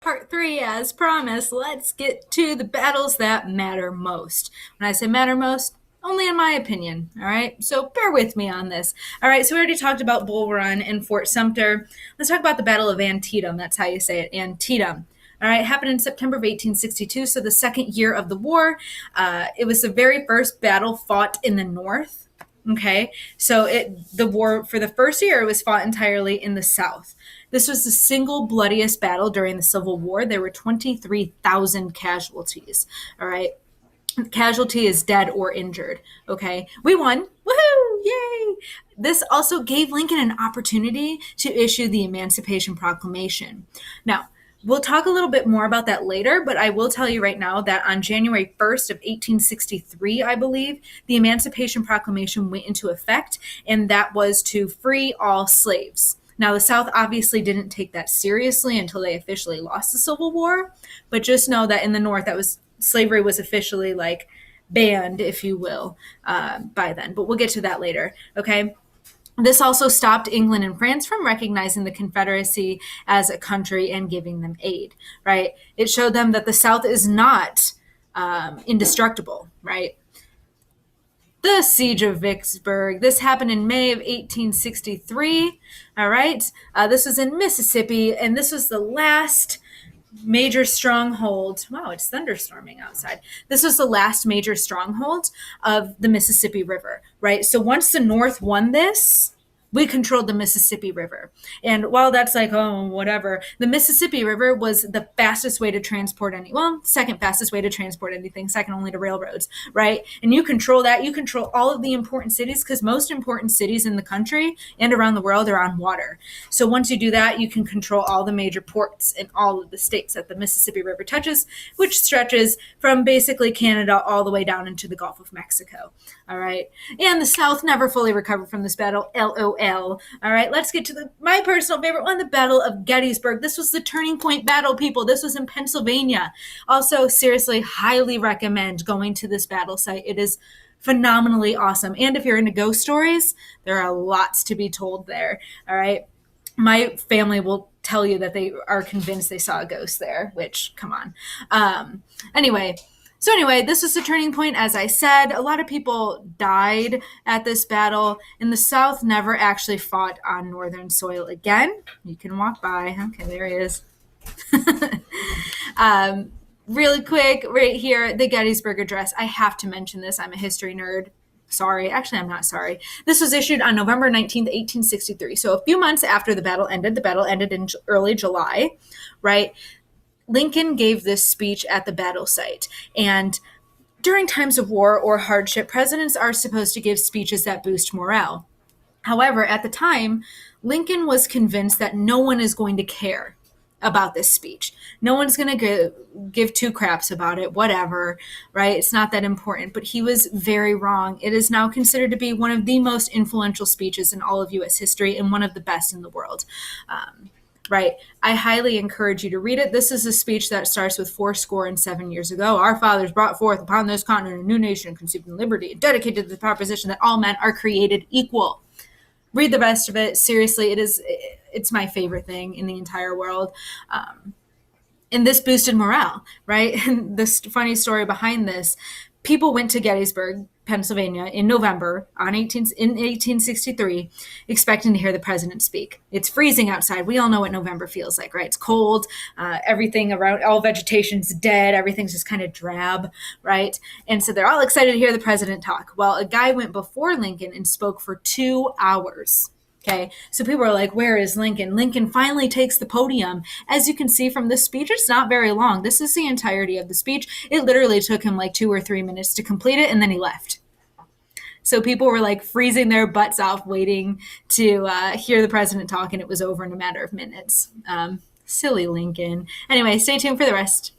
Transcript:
Part three, as promised, let's get to the battles that matter most. When I say matter most, only in my opinion, all right? So bear with me on this. All right, so we already talked about Bull Run and Fort Sumter. Let's talk about the Battle of Antietam. That's how you say it, Antietam. All right, it happened in September of 1862, so the second year of the war. It was the very first battle fought in the North. Okay, so the war for the first year it was fought entirely in the South. This was the single bloodiest battle during the Civil War. There were 23,000 casualties. All right, casualty is dead or injured. Okay, we won. Woohoo! Yay! This also gave Lincoln an opportunity to issue the Emancipation Proclamation. Now, we'll talk a little bit more about that later, but I will tell you right now that on January 1st of 1863, I believe, the Emancipation Proclamation went into effect, and that was to free all slaves. Now, the South obviously didn't take that seriously until they officially lost the Civil War, but just know that in the North, slavery was officially like banned, if you will, by then. But we'll get to that later, okay? This also stopped England and France from recognizing the Confederacy as a country and giving them aid, right? It showed them that the South is not indestructible, right? The Siege of Vicksburg. This happened in May of 1863, all right? This was in Mississippi, and this was the last major stronghold. Wow, it's thunderstorming outside. This was the last major stronghold of the Mississippi River, right? So once the North won this, we controlled the Mississippi River. And while that's like, oh, whatever, the Mississippi River was the fastest way to transport second fastest way to transport anything, second only to railroads, right? And you control that. You control all of the important cities because most important cities in the country and around the world are on water. So once you do that, you can control all the major ports in all of the states that the Mississippi River touches, which stretches from basically Canada all the way down into the Gulf of Mexico, all right? And the South never fully recovered from this battle, LOL. All right, let's get to my personal favorite one, the Battle of Gettysburg. This was the turning point battle, people. This was in Pennsylvania. Also, seriously, highly recommend going to this battle site. It is phenomenally awesome. And if you're into ghost stories, there are lots to be told there. All right. My family will tell you that they are convinced they saw a ghost there, which, come on. Anyway, this was the turning point. As I said, a lot of people died at this battle, and the South never actually fought on Northern soil again. You can walk by. Okay, there he is. Really quick, right here, the Gettysburg Address. I have to mention this. I'm a history nerd. Sorry. Actually, I'm not sorry. This was issued on November 19th, 1863. So a few months after the battle ended in early July, right? Lincoln gave this speech at the battle site. And during times of war or hardship, presidents are supposed to give speeches that boost morale. However, at the time, Lincoln was convinced that no one is going to care about this speech. No one's going to give two craps about it, whatever, right? It's not that important. But he was very wrong. It is now considered to be one of the most influential speeches in all of U.S. history and one of the best in the world. Right. I highly encourage you to read it. This is a speech that starts with 7 years ago. Our fathers brought forth upon this continent a new nation conceived in liberty and dedicated to the proposition that all men are created equal. Read the rest of it. Seriously, it's my favorite thing in the entire world. And this boosted morale, right? And this funny story behind this, people went to Gettysburg, Pennsylvania in November in 1863, expecting to hear the president speak. It's freezing outside. We all know what November feels like, right? It's cold. Everything around, all vegetation's dead. Everything's just kind of drab, right? And so they're all excited to hear the president talk. Well, a guy went before Lincoln and spoke for 2 hours. Okay, so people are like, where is Lincoln? Lincoln finally takes the podium. As you can see from this speech, it's not very long. This is the entirety of the speech. It literally took him like 2 or 3 minutes to complete it, and then he left. So people were like freezing their butts off waiting to hear the president talk, and it was over in a matter of minutes. Silly Lincoln. Anyway, stay tuned for the rest.